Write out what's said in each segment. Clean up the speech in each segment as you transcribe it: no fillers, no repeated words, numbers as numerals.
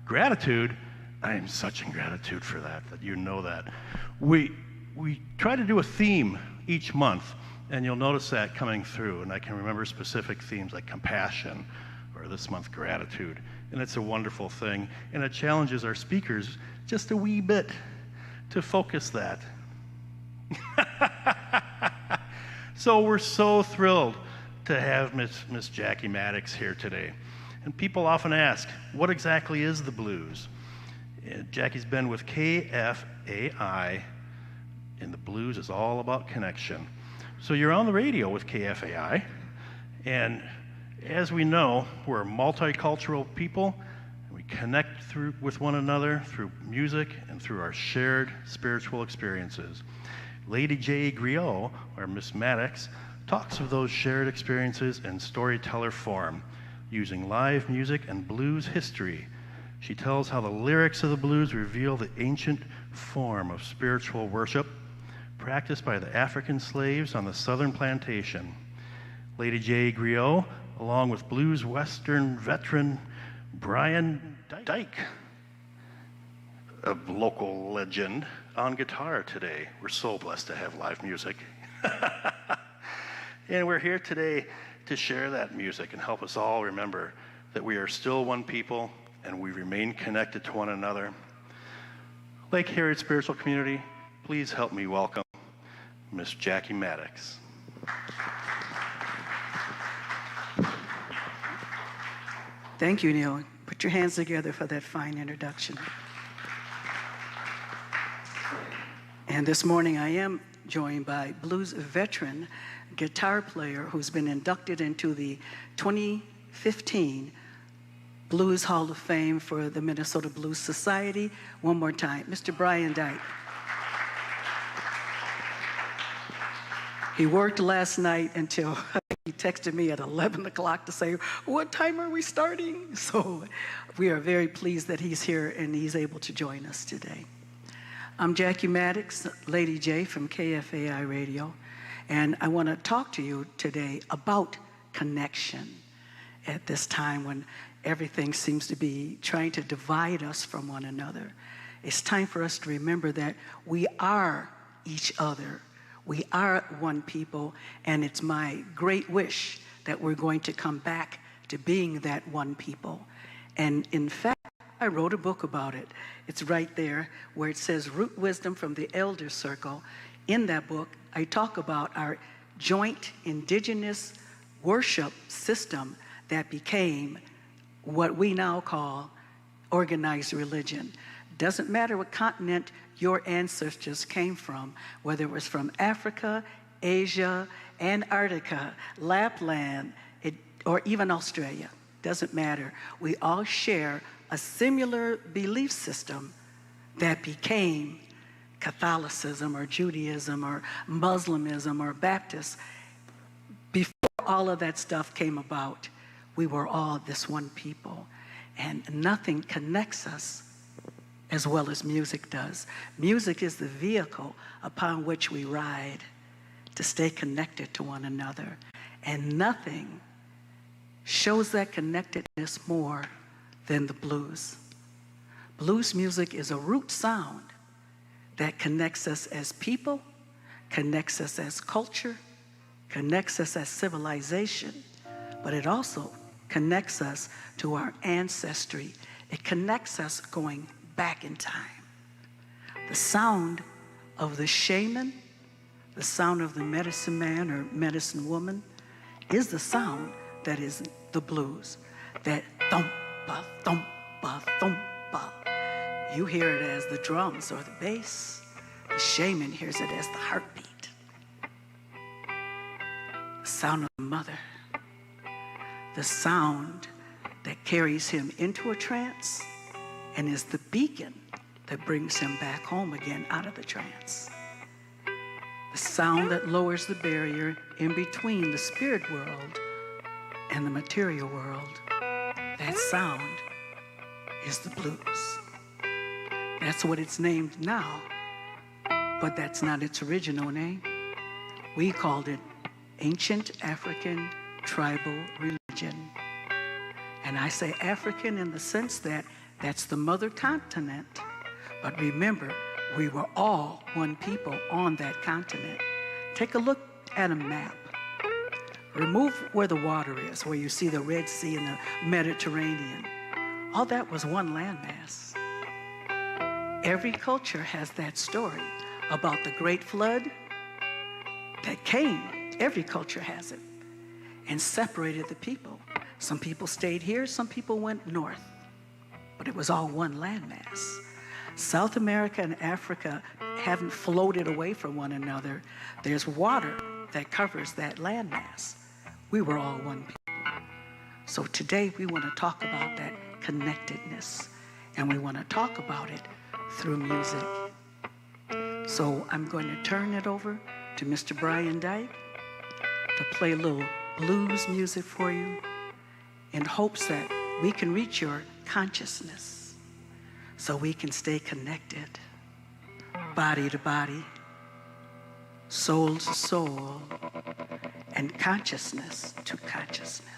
Gratitude, I am such in gratitude for that you know that. We try to do a theme each month, and you'll notice that coming through, and I can remember specific themes like compassion, or this month, gratitude, and it's a wonderful thing, and it challenges our speakers just a wee bit to focus that. So we're so thrilled to have Miss Jacquie Maddix here today. And people often ask, what exactly is the blues? Jackie's been with KFAI, and the blues is all about connection. So you're on the radio with KFAI, and as we know, we're a multicultural people, and we connect with one another through music and through our shared spiritual experiences. Lady J. Griot, or Miss Maddix, talks of those shared experiences in storyteller form, using live music and blues history. She tells how the lyrics of the blues reveal the ancient form of spiritual worship practiced by the African slaves on the southern plantation. Lady J. Griot, along with blues western veteran Brian Dyke, a local legend, on guitar today. We're so blessed to have live music. And we're here today to share that music and help us all remember that we are still one people and we remain connected to one another. Lake Harriet Spiritual Community, please help me welcome Miss Jacquie Maddix. Thank you, Neil. Put your hands together for that fine introduction. And this morning I am joined by blues veteran guitar player who's been inducted into the 2015 Blues Hall of Fame for the Minnesota Blues Society. One more time, Mr. Brian Dyke. He worked last night until he texted me at 11 o'clock to say, what time are we starting? So we are very pleased that he's here and he's able to join us today. I'm Jacquie Maddix, Lady J from KFAI Radio, and I want to talk to you today about connection at this time when everything seems to be trying to divide us from one another. It's time for us to remember that we are each other. We are one people, and it's my great wish that we're going to come back to being that one people. And in fact, I wrote a book about it. It's right there where it says Root Wisdom from the Elder Circle. In that book, I talk about our joint indigenous worship system that became what we now call organized religion. Doesn't matter what continent your ancestors came from, whether it was from Africa, Asia, Antarctica, Lapland, or even Australia. Doesn't matter. We all share a similar belief system that became Catholicism or Judaism or Muslimism or Baptist. Before all of that stuff came about, we were all this one people, and nothing connects us as well as music does. Music is the vehicle upon which we ride to stay connected to one another, and nothing shows that connectedness more than the blues. Blues music is a root sound that connects us as people, connects us as culture, connects us as civilization, but it also connects us to our ancestry. It connects us going back in time. The sound of the shaman, the sound of the medicine man or medicine woman, is the sound that is the blues. That thumpa, thumpa, thumpa. You hear it as the drums or the bass. The shaman hears it as the heartbeat. The sound of the mother. The sound that carries him into a trance and is the beacon that brings him back home again out of the trance. The sound that lowers the barrier in between the spirit world and the material world. That sound is the blues. That's what it's named now, but that's not its original name. We called it Ancient African Tribal Religion. And I say African in the sense that That's the mother continent. But remember, we were all one people on that continent. Take a look at a map. Remove where the water is, where you see the Red Sea and the Mediterranean. All that was one landmass. Every culture has that story about the great flood that came. Every culture has it, and separated the people. Some people stayed here, some people went north, but it was all one landmass. South America and Africa haven't floated away from one another. There's water that covers that landmass. We were all one people. So today we want to talk about that connectedness, and we want to talk about it through music. So I'm going to turn it over to Mr. Brian Dyke to play a little blues music for you in hopes that we can reach your consciousness so we can stay connected, body to body, soul to soul, and consciousness to consciousness.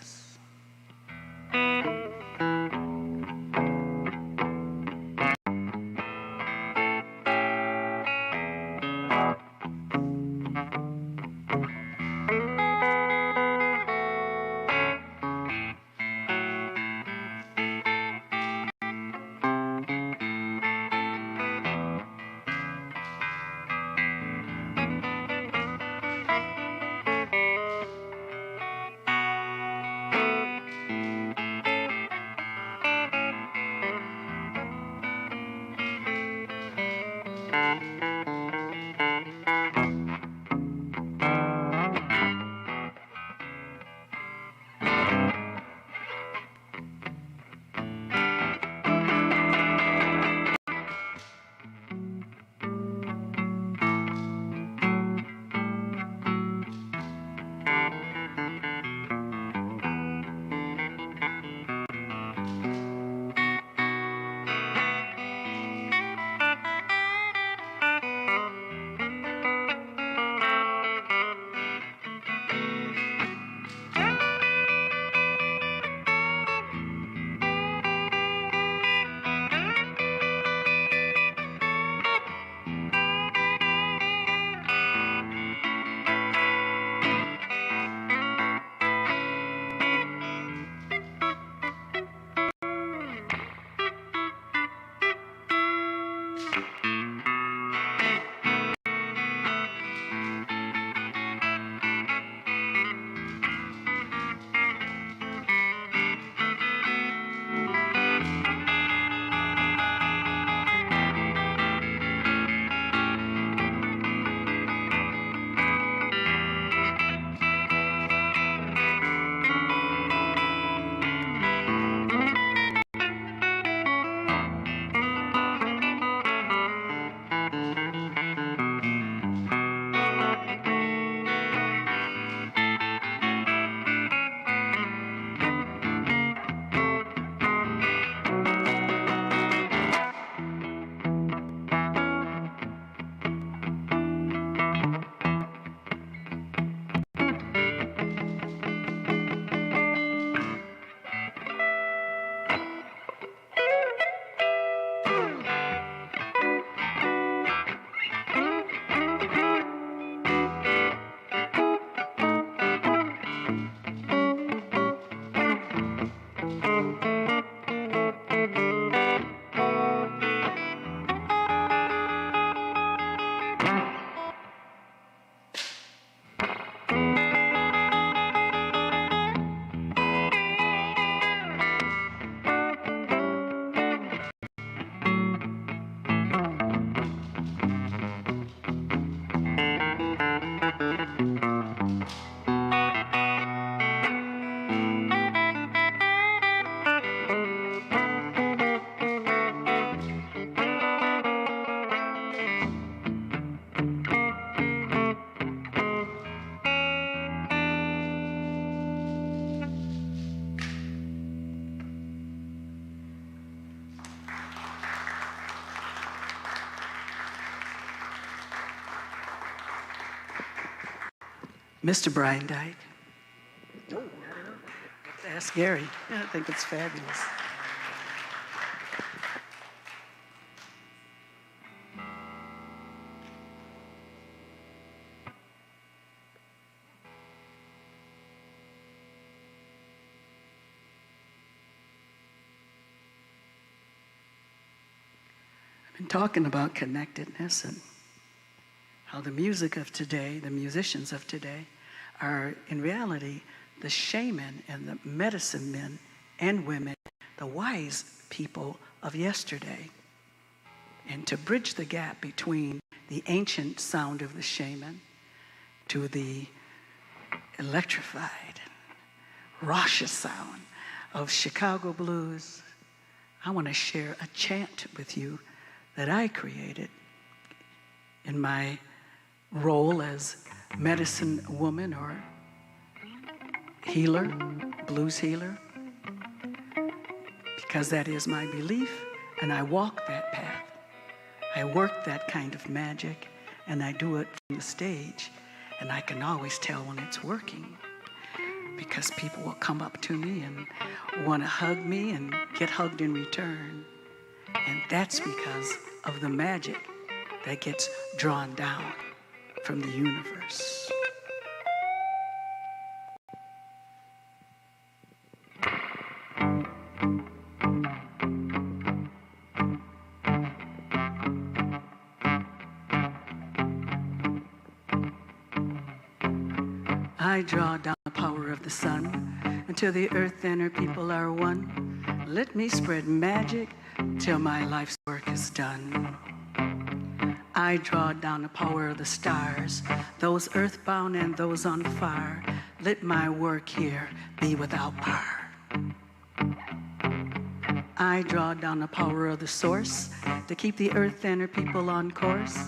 Mr. Brian Dyke. Oh, I don't know. Ask Gary. I think it's fabulous. And talking about connectedness and how the music of today, the musicians of today, are in reality the shaman and the medicine men and women, the wise people of yesterday. And to bridge the gap between the ancient sound of the shaman to the electrified, raucous sound of Chicago blues, I want to share a chant with you that I created in my role as medicine woman or healer, blues healer, because that is my belief, and I walk that path. I work that kind of magic, and I do it from the stage, and I can always tell when it's working, because people will come up to me and want to hug me and get hugged in return. And that's because of the magic that gets drawn down from the universe. I draw down the power of the sun until the earth and her people are one. Let me spread magic till my life's work is done. I draw down the power of the stars, those earthbound and those on fire. Let my work here be without bar. I draw down the power of the source to keep the earth and her people on course.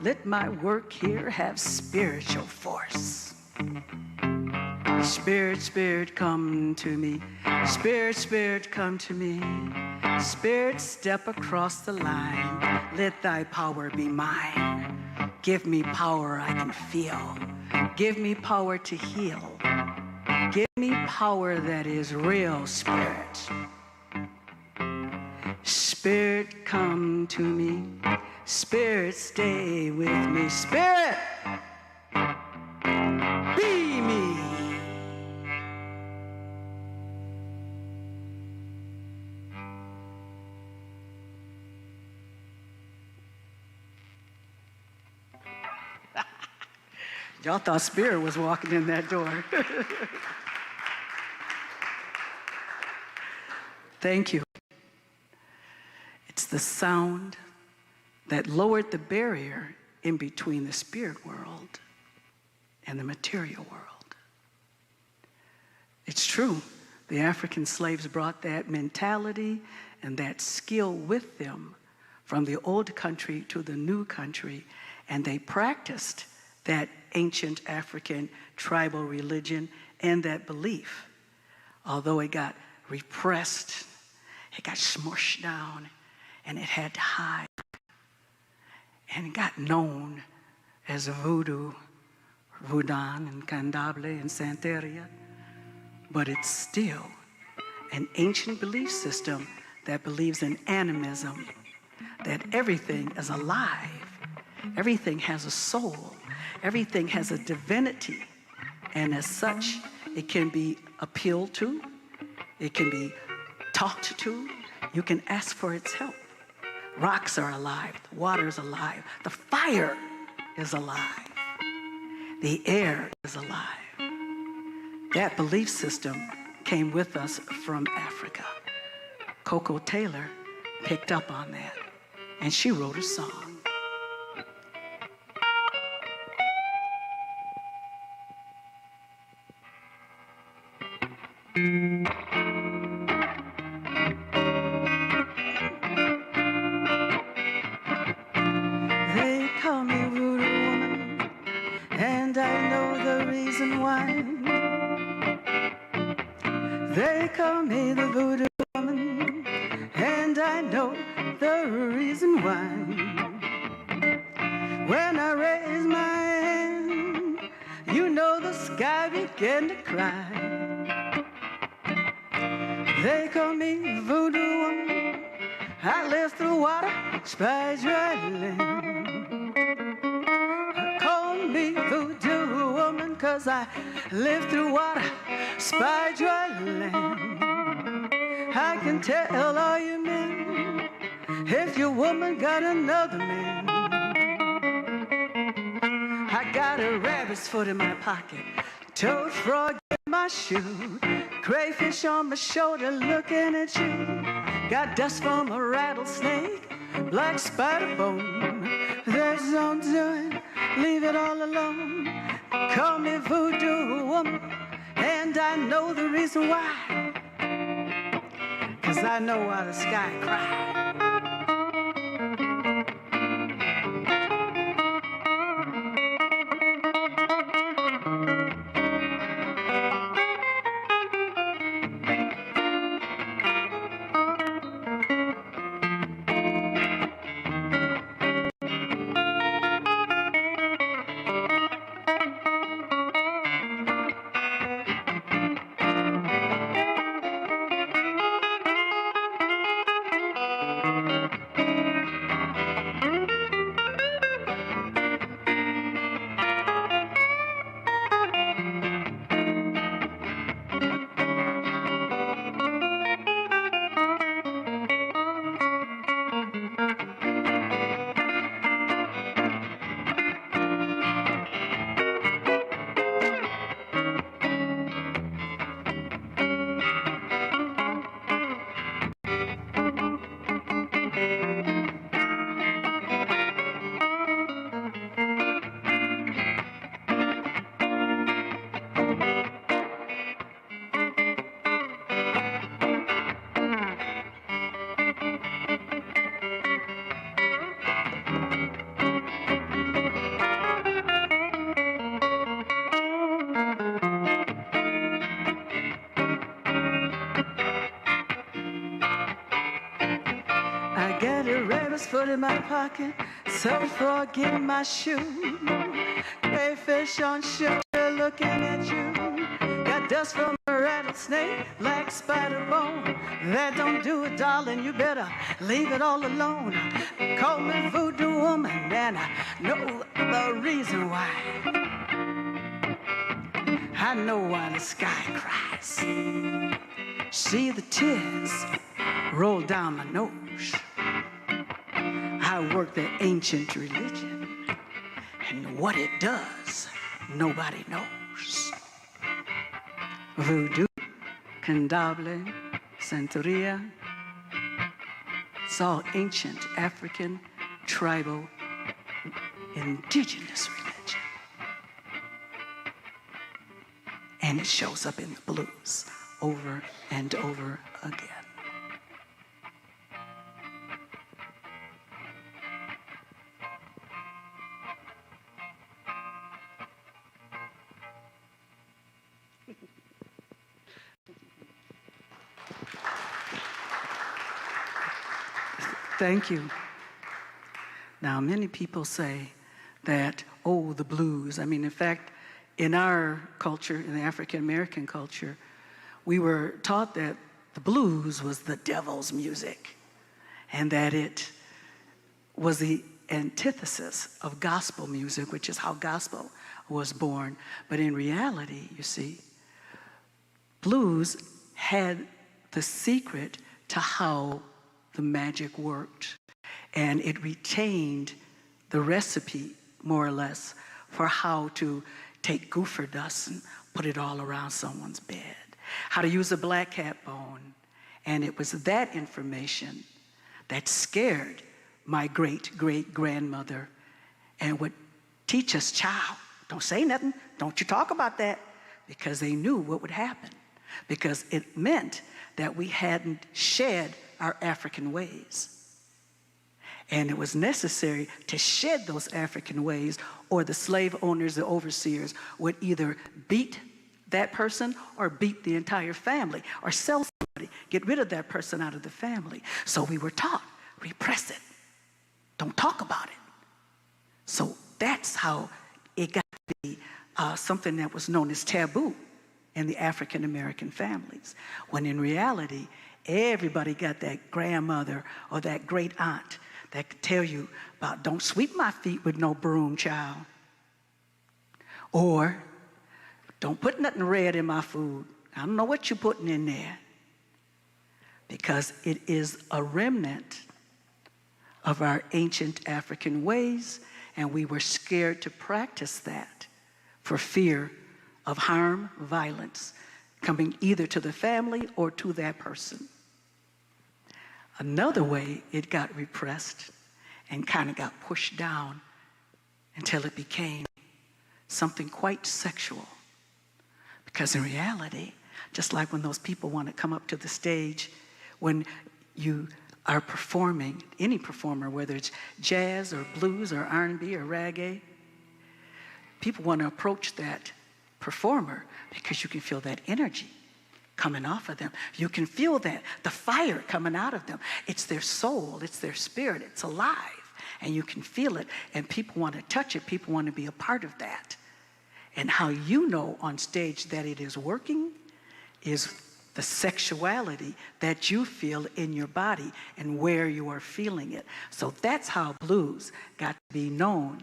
Let my work here have spiritual force. Spirit, spirit, come to me. Spirit, spirit, come to me. Spirit, step across the line. Let thy power be mine. Give me power I can feel. Give me power to heal. Give me power that is real, Spirit. Spirit, come to me. Spirit, stay with me. Spirit, be me. Y'all thought Spirit was walking in that door. Thank you. It's the sound that lowered the barrier in between the spirit world and the material world. It's true. The African slaves brought that mentality and that skill with them from the old country to the new country, and they practiced that ancient African tribal religion and that belief. Although it got repressed, it got smushed down, and it had to hide. And it got known as voodoo, Voodoo and Candable and Santeria. But it's still an ancient belief system that believes in animism, that everything is alive, everything has a soul, everything has a divinity, and as such, it can be appealed to, it can be talked to, you can ask for its help. Rocks are alive, the water is alive, the fire is alive, the air is alive. That belief system came with us from Africa. Coco Taylor picked up on that, and she wrote a song. They call me voodoo woman, and I know the reason why. They call me the voodoo woman, and I know the reason why. When I raise my hand, you know the sky began to cry. They call me voodoo woman, I live through water, spies land. Call me voodoo woman, 'cause I live through water, spy dry land. I can tell all you men If your woman got another man, I got a rabbit's foot in my pocket, toad frog in my shoe, crayfish on my shoulder looking at you. Got dust from a rattlesnake, black spider bone. There's no doing, leave it all alone. Call me voodoo woman, and I know the reason why. 'Cause I know why the sky cries. Foot in my pocket, toad frog in my shoe, crayfish on shoulder looking at you. Got dust from a rattlesnake, black spider bone. That don't do it, darling, you better leave it all alone. Call me voodoo woman, and I know the reason why. I know why the sky cries. See the tears roll down my nose. I work the ancient religion, and what it does, nobody knows. Voodoo, Candomblé, Santeria, it's all ancient African, tribal, indigenous religion. And it shows up in the blues over and over again. Thank you. Now, many people say that, oh, the blues. I mean, in fact, in our culture, in the African American culture, we were taught that the blues was the devil's music and that it was the antithesis of gospel music, which is how gospel was born. But in reality, you see, blues had the secret to how the magic worked, and it retained the recipe, more or less, for how to take gopher dust and put it all around someone's bed, how to use a black cat bone. And it was that information that scared my great-great-grandmother and would teach us, child, don't say nothing, don't you talk about that, because they knew what would happen, because it meant that we hadn't shed our African ways. And it was necessary to shed those African ways, or the slave owners, the overseers, would either beat that person or beat the entire family or sell somebody, get rid of that person out of the family. So we were taught, repress it, don't talk about it. So that's how it got to be something that was known as taboo in the African American families, when in reality, everybody got that grandmother or that great aunt that could tell you about, don't sweep my feet with no broom, child. Or, don't put nothing red in my food. I don't know what you're putting in there. Because it is a remnant of our ancient African ways, and we were scared to practice that for fear of harm, violence, coming either to the family or to that person. Another way it got repressed and kind of got pushed down until it became something quite sexual. Because in reality, just like when those people want to come up to the stage, when you are performing, any performer, whether it's jazz or blues or R&B or reggae, people want to approach that performer because you can feel that energy coming off of them. You can feel that, the fire coming out of them. It's their soul, it's their spirit, it's alive, and you can feel it, and people want to touch it, people want to be a part of that. And how you know on stage that it is working is the sexuality that you feel in your body and where you are feeling it. So that's how blues got to be known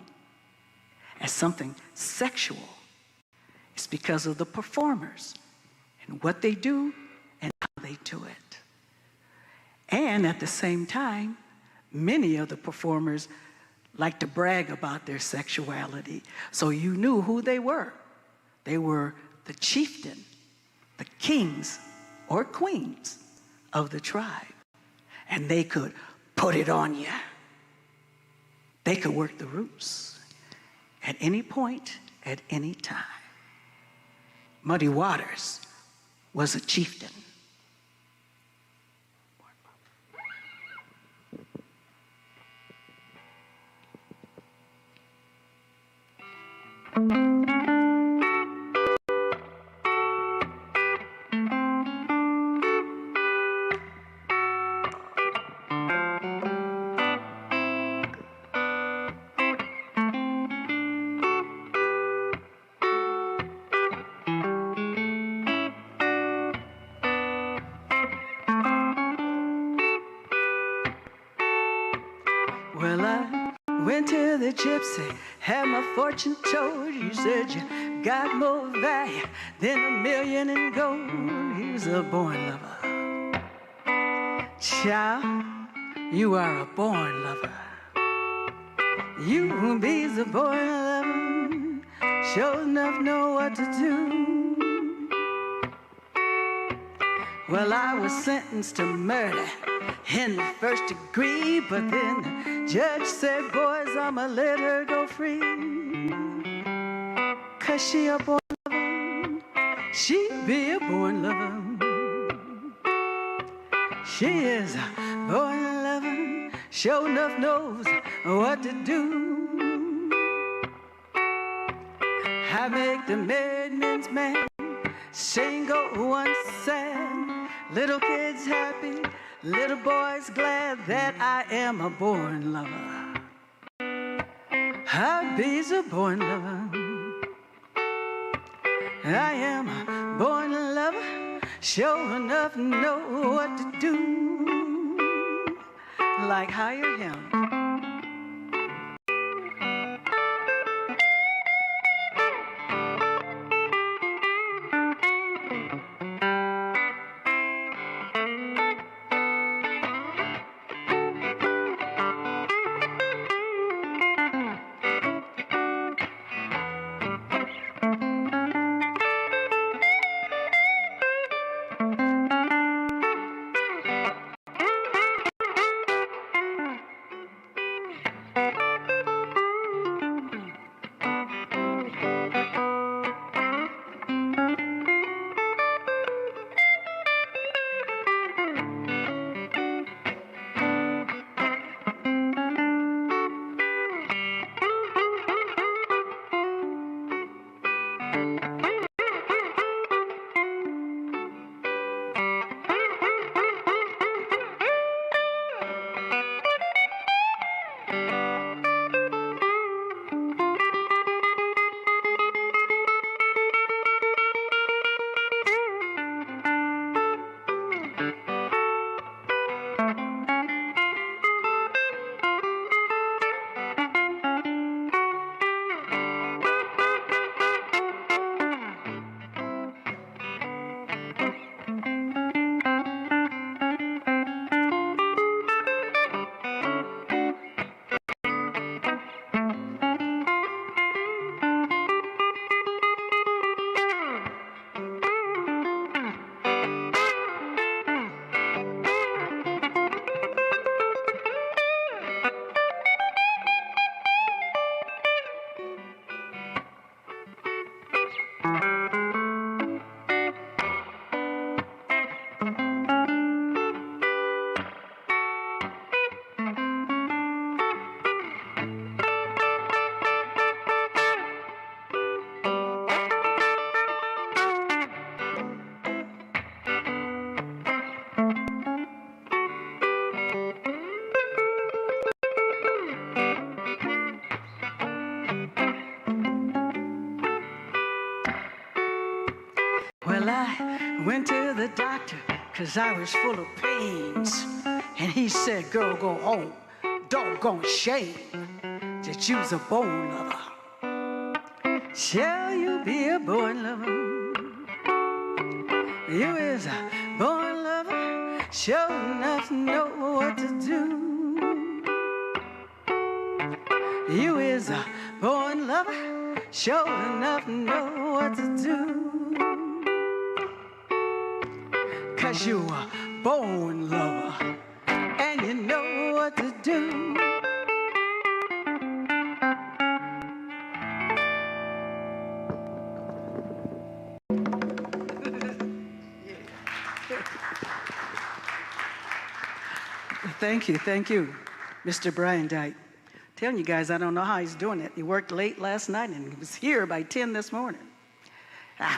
as something sexual. It's because of the performers and what they do and how they do it. And at the same time, many of the performers like to brag about their sexuality. So you knew who they were. They were the chieftain, the kings or queens of the tribe. And they could put it on you. They could work the roots at any point, at any time. Muddy Waters was a chieftain. Well, I went to the gypsy, had my fortune told. You said you got more value than $1 million in gold. He was a born lover. Child, you are a born lover. You be's a born lover. Sure enough know what to do. Well, I was sentenced to murder in the first degree, but then the judge said, boys, I'ma let her go free. 'Cause she a born lover, she be a born lover. She is a born lover, sure enough knows what to do. I make the married men's man sing go once sad, little kids happy, little boys glad that I am a born lover. I be's a born lover. I am a born lover, sure enough know what to do. Like hire him. Went to the doctor, 'cause I was full of pains. And he said, girl, go home. Doggone shame that you's a bone lover. Shall you be a born lover? You is a born lover, sure enough know what to do. You is a born lover, sure enough know what to do. 'Cause you a born lover, and you know what to do. Thank you, Mr. Brian Dyke. Telling you guys, I don't know how he's doing it. He worked late last night and he was here by 10 this morning.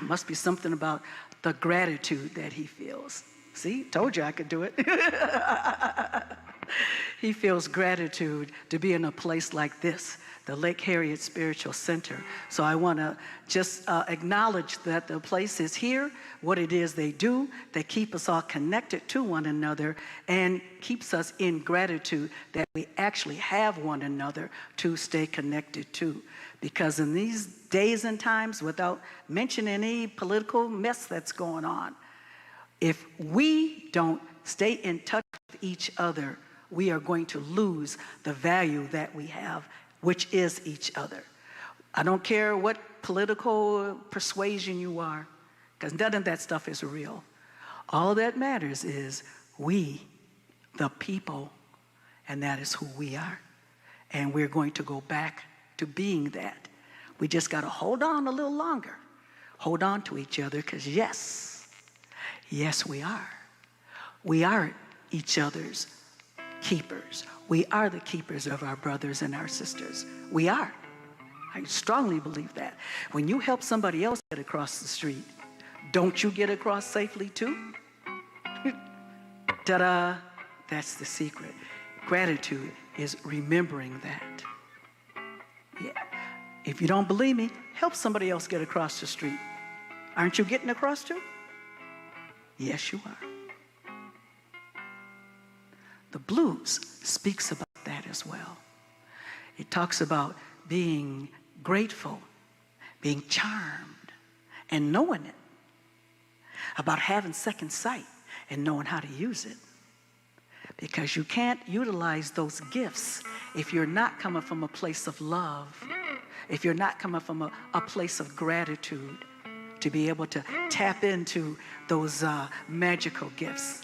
Must be something about the gratitude that he feels. See, told you I could do it. He feels gratitude to be in a place like this, the Lake Harriet Spiritual Center. So I want to just acknowledge that the place is here, what it is they do. They keep us all connected to one another and keeps us in gratitude that we actually have one another to stay connected to. Because in these days and times, without mentioning any political mess that's going on, if we don't stay in touch with each other, we are going to lose the value that we have, which is each other. I don't care what political persuasion you are, because none of that stuff is real. All that matters is we, the people, and that is who we are. And we're going to go back to being that. We just got to hold on a little longer. Hold on to each other, because yes, we are. We are each other's keepers. We are the keepers of our brothers and our sisters. We are. I strongly believe that. When you help somebody else get across the street, don't you get across safely too? Ta-da! That's the secret. Gratitude is remembering that. Yeah. If you don't believe me, help somebody else get across the street. Aren't you getting across too? Yes, you are. The blues speaks about that as well. It talks about being grateful, being charmed, and knowing it. About having second sight and knowing how to use it. Because you can't utilize those gifts if you're not coming from a place of love, if you're not coming from a place of gratitude, to be able to tap into those magical gifts.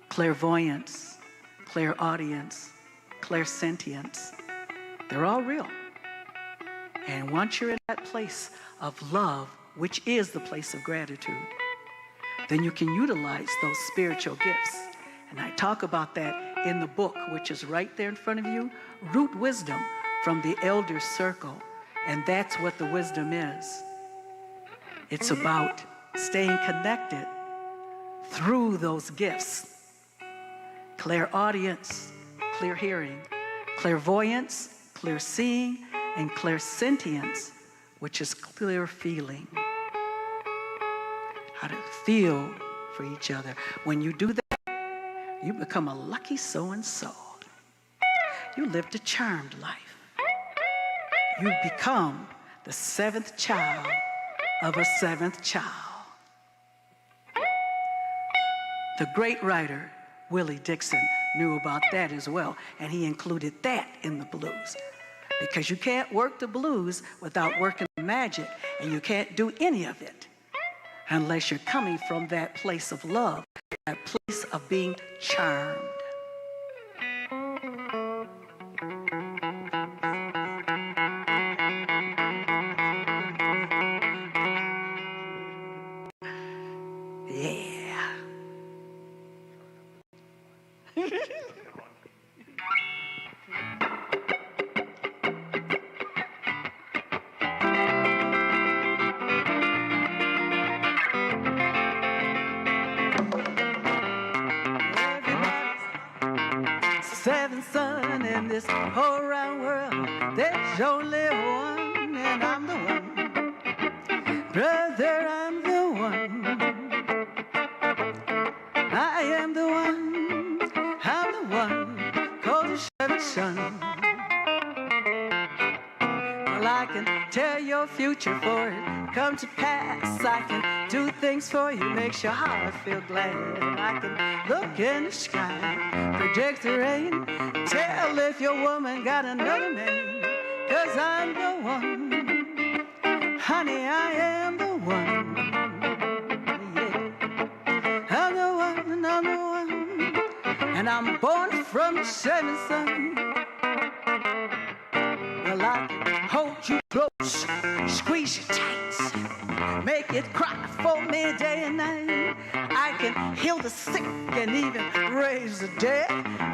Clairvoyance, clairaudience, clairsentience, they're all real. And once you're in that place of love, which is the place of gratitude, then you can utilize those spiritual gifts. And I talk about that in the book, which is right there in front of you, Root Wisdom from the Elder Circle. And that's what the wisdom is. It's about staying connected through those gifts. Clairaudience, clear hearing, clairvoyance, clear seeing, and clairsentience, which is clear feeling. How to feel for each other. When you do that, you become a lucky so-and-so. You lived a charmed life. You become the seventh child of a seventh child. The great writer, Willie Dixon, knew about that as well, and he included that in the blues. Because you can't work the blues without working the magic, and you can't do any of it unless you're coming from that place of love, that place of being charmed. Yeah. 7 son in this whole round world. There's only one, and I'm the one. Brother, I'm the one. motivation. Well, I can tell your future for it come to pass. I can do things for you, makes your heart feel glad. I can look in the sky, predict the rain, tell if your woman got another man. 'Cause I'm the one, honey, I am the one. Yeah, I'm the one, and I'm born from the setting sun. Well, I can hold you close, squeeze you tight, make it cry for me day and night. I can heal the sick and even raise the dead,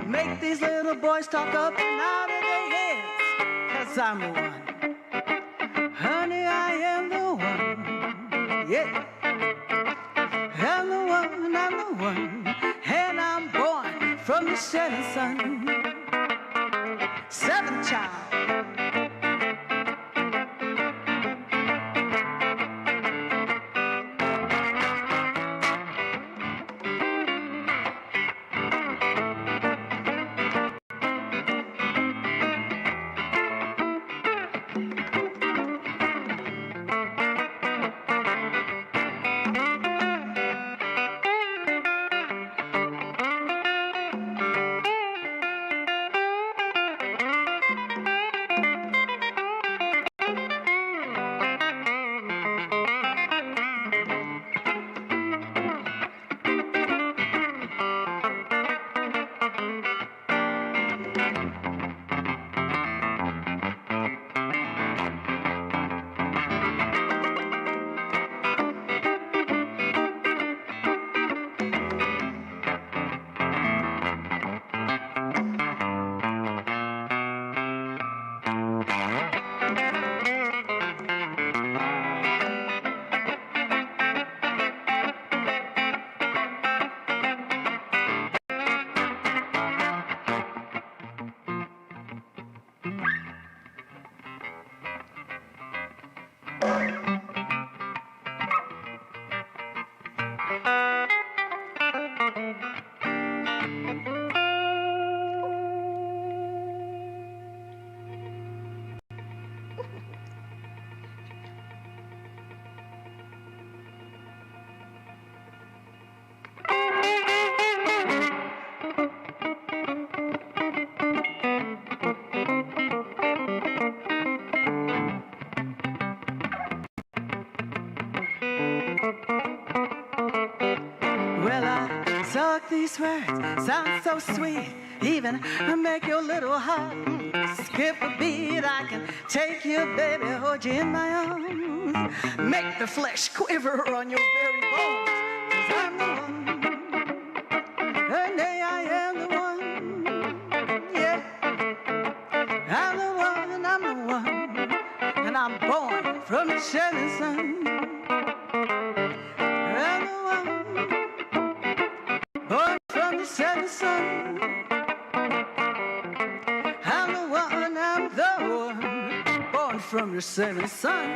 make these little boys talk up and out of their heads. 'Cause I'm the one, honey, I am the one. Yeah, I'm the one, and I'm born from the setting sun. Seventh child. These words sound so sweet, even make your little heart skip a beat. I can take you, baby, hold you in my arms, make the flesh quiver on your very bones. 'Cause I'm the one, and I am the one. Yeah, I'm the one, and I'm born from the setting sun. I'm the one, born from the setting sun. I'm the one, born from the setting sun.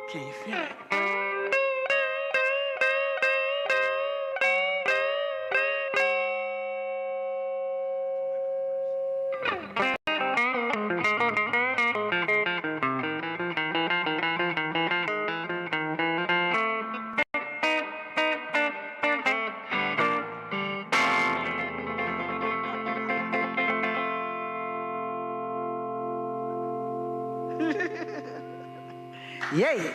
Can you feel it? Yeah.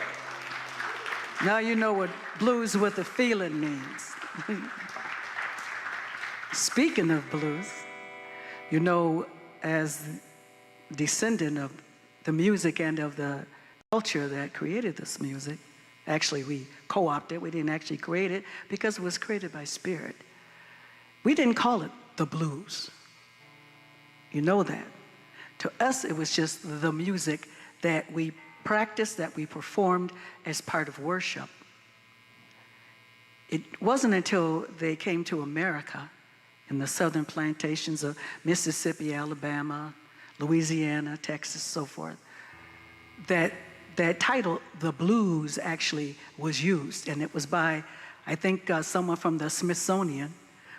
Now you know what blues with a feeling means. Speaking of blues, you know, as descendant of the music and of the culture that created this music. Actually, we co-opted it. We didn't actually create it because it was created by Spirit. We didn't call it the blues. You know that. To us, it was just the music that we practiced, that we performed as part of worship. It wasn't until they came to America in the southern plantations of Mississippi, Alabama, Louisiana, Texas, so forth, that that title, the blues, actually was used. And it was by, I think, someone from the Smithsonian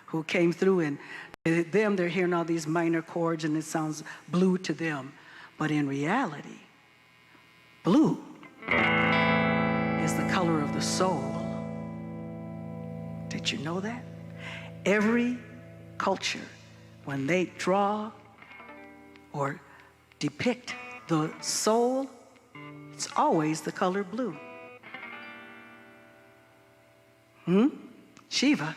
who came through, and they're hearing all these minor chords and it sounds blue to them. But in reality, blue is the color of the soul. Did you know that? Every culture, when they draw or depict the soul, it's always the color blue. Shiva,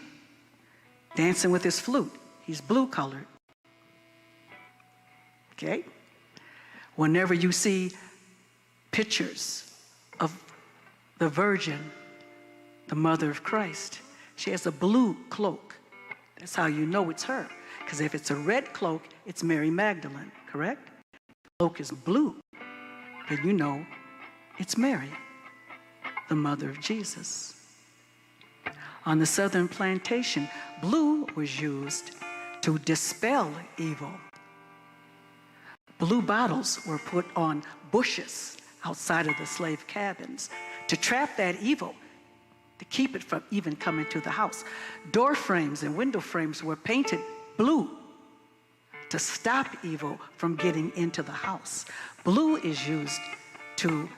dancing with his flute, he's blue colored. Okay? Whenever you see pictures of the Virgin, the Mother of Christ, she has a blue cloak. That's how you know it's her. Because if it's a red cloak, it's Mary Magdalene, correct? The cloak is blue, then you know it's Mary, the mother of Jesus. On the southern plantation, blue was used to dispel evil. Blue bottles were put on bushes outside of the slave cabins to trap that evil, to keep it from even coming to the house. Door frames and window frames were painted blue to stop evil from getting into the house. Blue is used to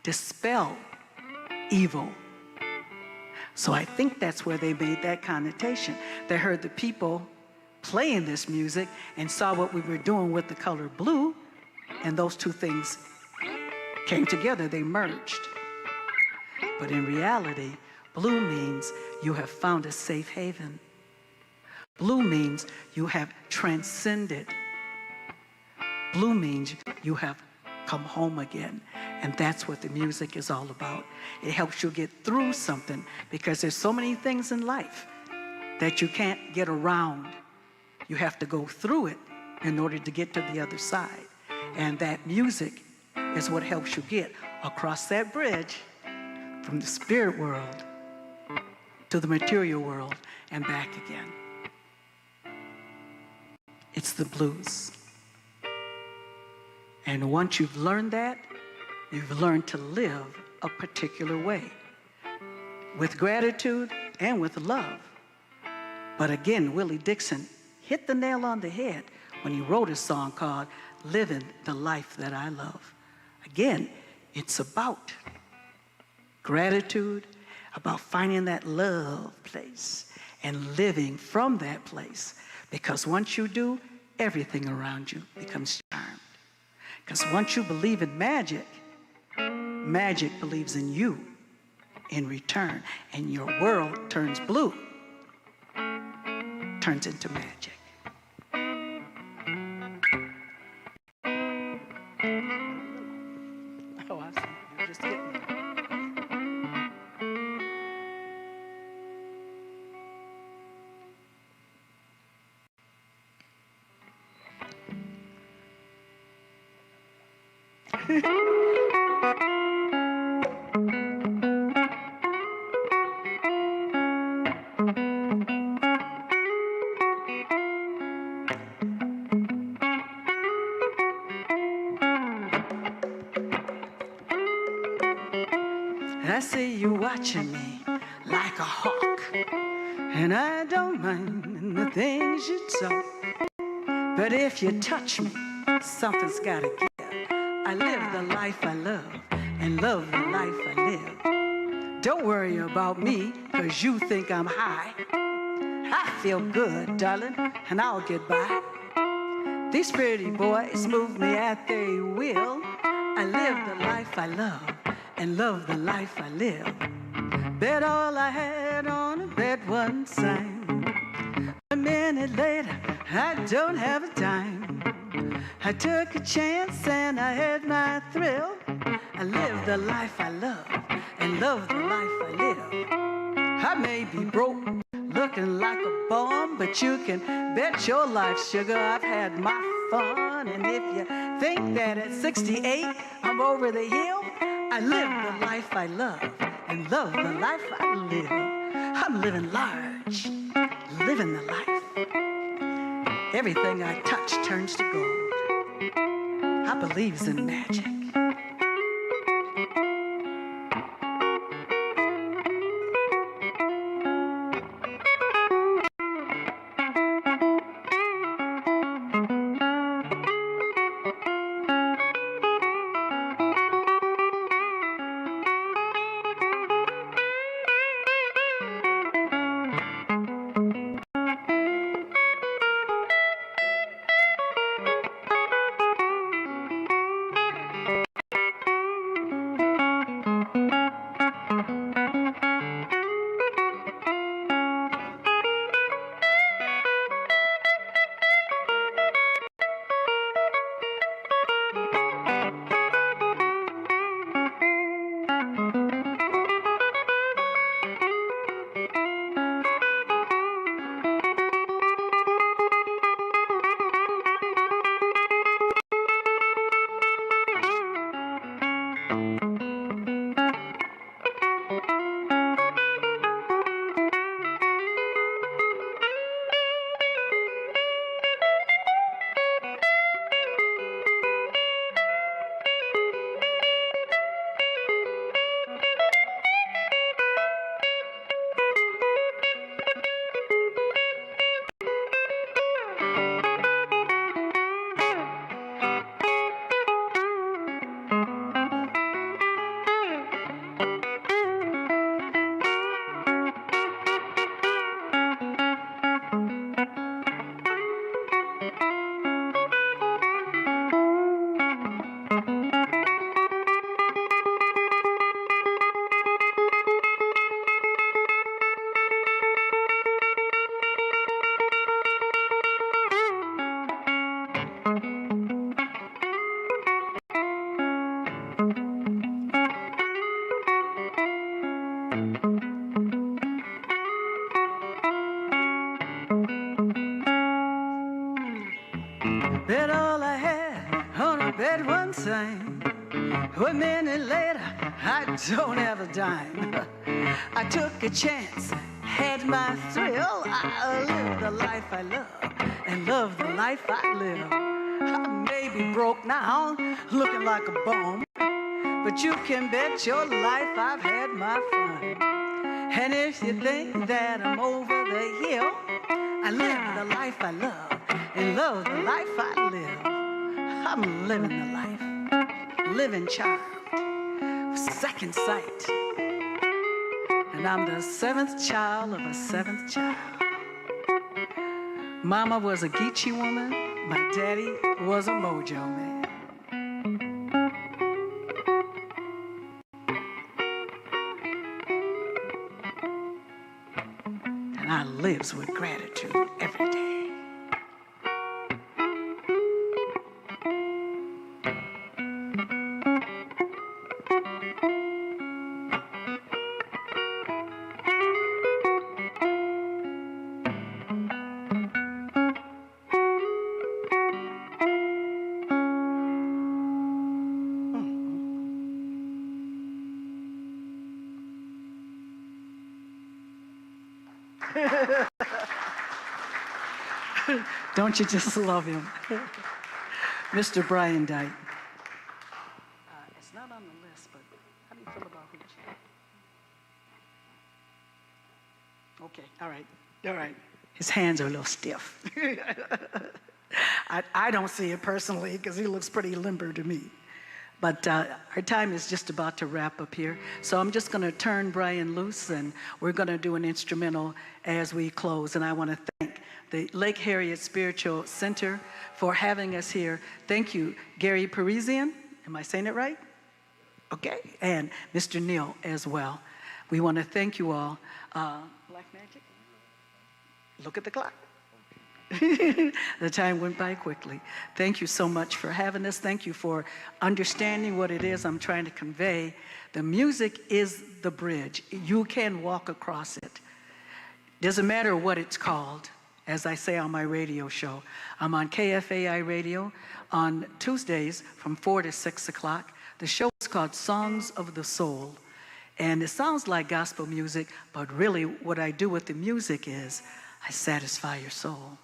dispel evil. So I think that's where they made that connotation. They heard the people playing this music and saw what we were doing with the color blue, and those two things came together, they merged. But in reality, blue means you have found a safe haven. Blue means you have transcended. Blue means you have come home again. And that's what the music is all about. It helps you get through something, because there's so many things in life that you can't get around. You have to go through it in order to get to the other side. And that music is what helps you get across that bridge from the spirit world to the material world and back again. It's the blues. And once you've learned that, you've learned to live a particular way, with gratitude and with love. But again, Willie Dixon hit the nail on the head when he wrote a song called Living the Life That I Love. Again, it's about gratitude, about finding that love place and living from that place. Because once you do, everything around you becomes charmed. Because once you believe in magic, magic believes in you in return, and your world turns blue, turns into magic. Oh, I see. You're just hitting me. I see you watching me like a hawk, and I don't mind the things you talk. But if you touch me, something's gotta give. I live the life I love and love the life I live. Don't worry about me, 'cause you think I'm high. I feel good, darling, and I'll get by. These pretty boys move me at their will. I live the life I love and love the life I live. Bet all I had on a bet one time. A minute later, I don't have a dime. I took a chance and I had my my thrill. I live the life I love and love the life I live. I may be broke, looking like a bum, but you can bet your life, sugar, I've had my fun. And if you think that at 68 I'm over the hill, I live the life I love and love the life I live. I'm living large, living the life. Everything I touch turns to gold. I believes in magic. Bet all I had on a bed one time. A minute later, I don't have a dime. I took a chance, had my thrill. I live the life I love and love the life I live. I may be broke now, looking like a bum, but you can bet your life I've had my fun. And if you think that I'm over the hill, I live the life I love and love the life I live. I'm living the life, living charmed, second sight. And I'm the seventh child of a seventh child. Mama was a Geechee woman, my daddy was a mojo man. And I lives with gratitude every day. Don't you just love him? Mr. Brian Dyke. It's not on the list, but how do you feel about Hoochie? Okay, all right. His hands are a little stiff. I don't see it personally because he looks pretty limber to me. But our time is just about to wrap up here. So I'm just going to turn Brian loose, and we're going to do an instrumental as we close. And I want to thank the Lake Harriet Spiritual Center for having us here. Thank you, Gary Parisian. Am I saying it right? Okay. And Mr. Neal as well. We want to thank you all. Black Magic? Look at the clock. The time went by quickly. Thank you so much for having us. Thank you for understanding what it is I'm trying to convey. The music is the bridge. You can walk across it. Doesn't matter what it's called, as I say on my radio show. I'm on KFAI radio on Tuesdays from 4 to 6 o'clock. The show is called Songs of the Soul. And it sounds like gospel music, but really what I do with the music is I satisfy your soul.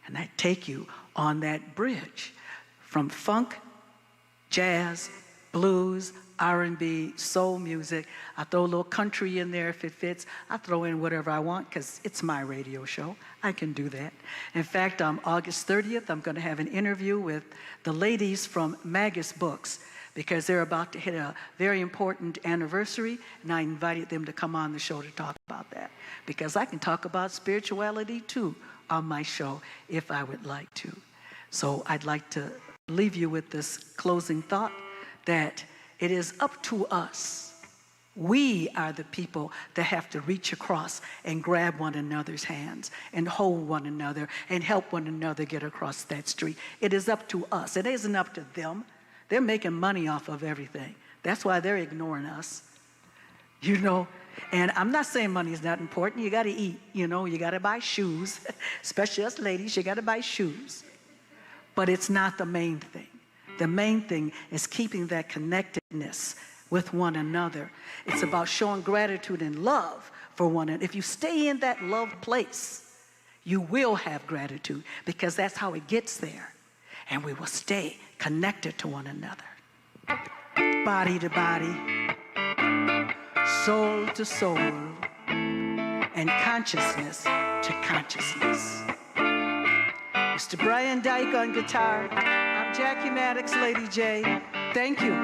And I take you on that bridge from funk, jazz, blues, R&B, soul music. I throw a little country in there if it fits. I throw in whatever I want because it's my radio show. I can do that. In fact, on August 30th, I'm going to have an interview with the ladies from Maddix Books because they're about to hit a very important anniversary, and I invited them to come on the show to talk about that because I can talk about spirituality too on my show if I would like to. So I'd like to leave you with this closing thought that it is up to us. We are the people that have to reach across and grab one another's hands and hold one another and help one another get across that street. It is up to us. It isn't up to them. They're making money off of everything. That's why they're ignoring us. You know, and I'm not saying money is not important. You got to eat, you know, you got to buy shoes, especially us ladies, you got to buy shoes. But it's not the main thing. The main thing is keeping that connectedness with one another. It's about showing gratitude and love for one another. If you stay in that love place, you will have gratitude because that's how it gets there. And we will stay connected to one another. Body to body, soul to soul, and consciousness to consciousness. Mr. Brian Dyke on guitar. I'm Jacquie Maddix, Lady J. Thank you.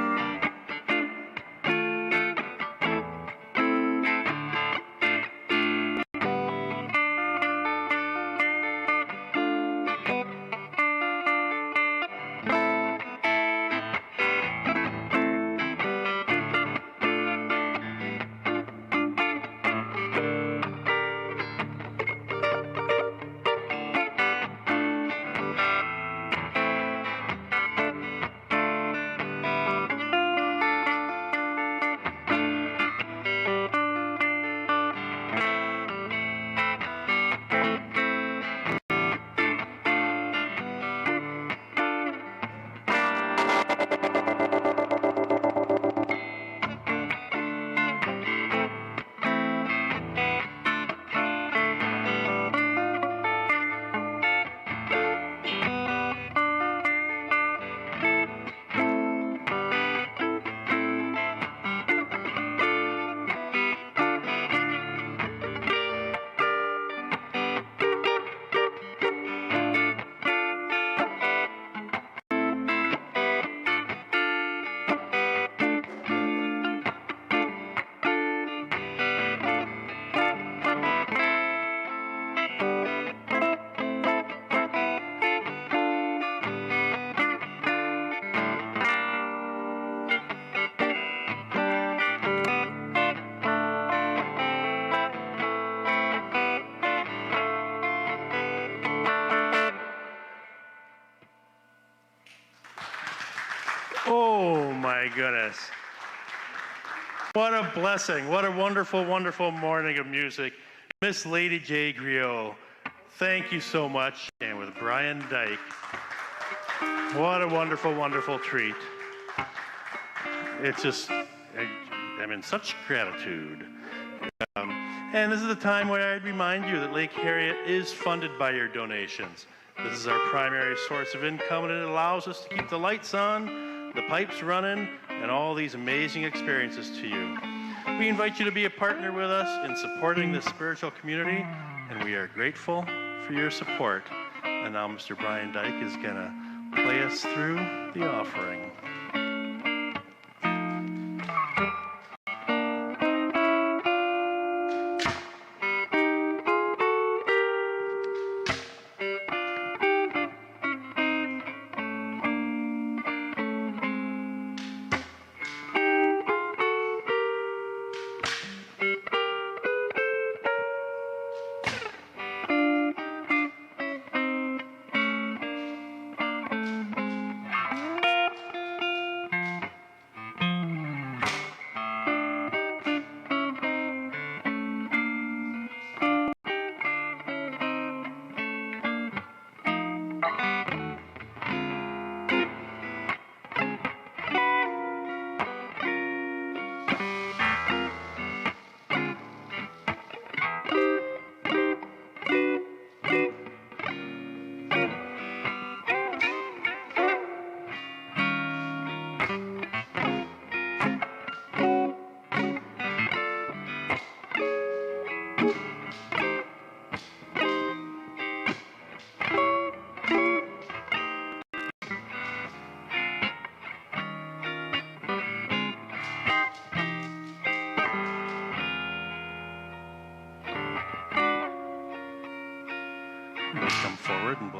Oh my goodness. What a blessing. What a wonderful, wonderful morning of music. Miss Lady J. Griot, thank you so much. And with Brian Dyke, what a wonderful, wonderful treat. It's just, I'm in such gratitude. And this is the time where I'd remind you that Lake Harriet is funded by your donations. This is our primary source of income, and it allows us to keep the lights on, the pipes running, and all these amazing experiences to you. We invite you to be a partner with us in supporting this spiritual community, and we are grateful for your support. And now Mr. Brian Dyke is going to play us through the offering.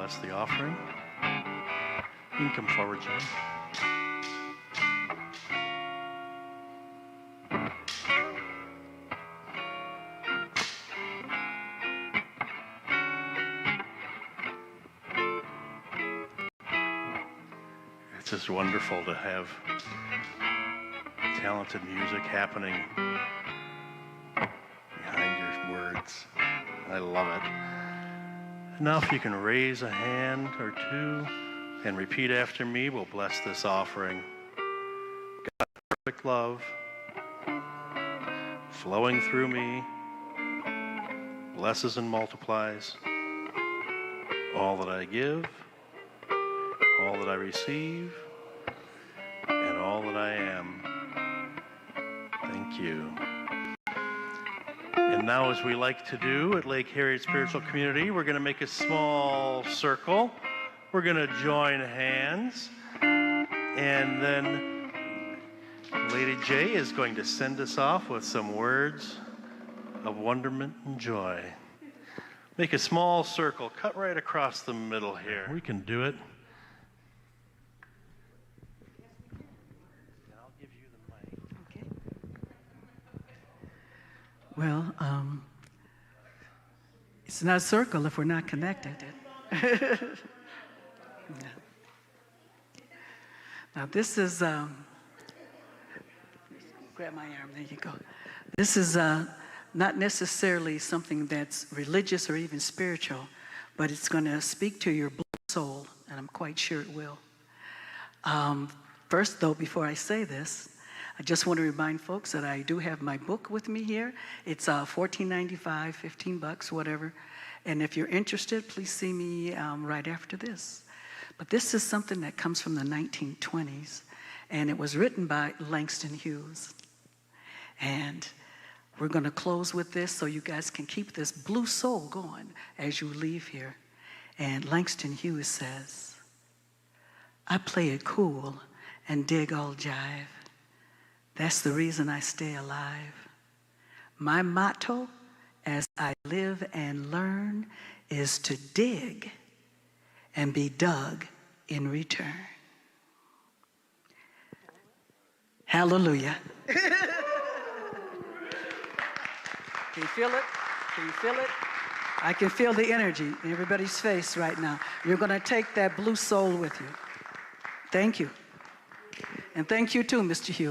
bless the offering. You can come forward, John. It's just wonderful to have talented music happening behind your words. I love it. Now if you can raise a hand or two and repeat after me, we'll bless this offering. God's perfect love flowing through me blesses and multiplies all that I give, all that I receive, and all that I am. Thank you. And now, as we like to do at Lake Harriet Spiritual Community, we're going to make a small circle. We're going to join hands. And then Lady J is going to send us off with some words of wonderment and joy. Make a small circle, cut right across the middle here. We can do it. I'll give you the mic. Okay. Well, it's not a circle if we're not connected. Now this is, grab my arm, there you go. This is not necessarily something that's religious or even spiritual, but it's going to speak to your soul, and I'm quite sure it will. First, though, before I say this, I just want to remind folks that I do have my book with me here. It's $14.95, $15, whatever. And if you're interested, please see me right after this. But this is something that comes from the 1920s, and it was written by Langston Hughes. And we're going to close with this so you guys can keep this blue soul going as you leave here. And Langston Hughes says, I play it cool and dig all jive. That's the reason I stay alive. My motto as I live and learn is to dig and be dug in return. Hallelujah. Can you feel it? Can you feel it? I can feel the energy in everybody's face right now. You're going to take that blue soul with you. Thank you. And thank you too, Mr. Hughes.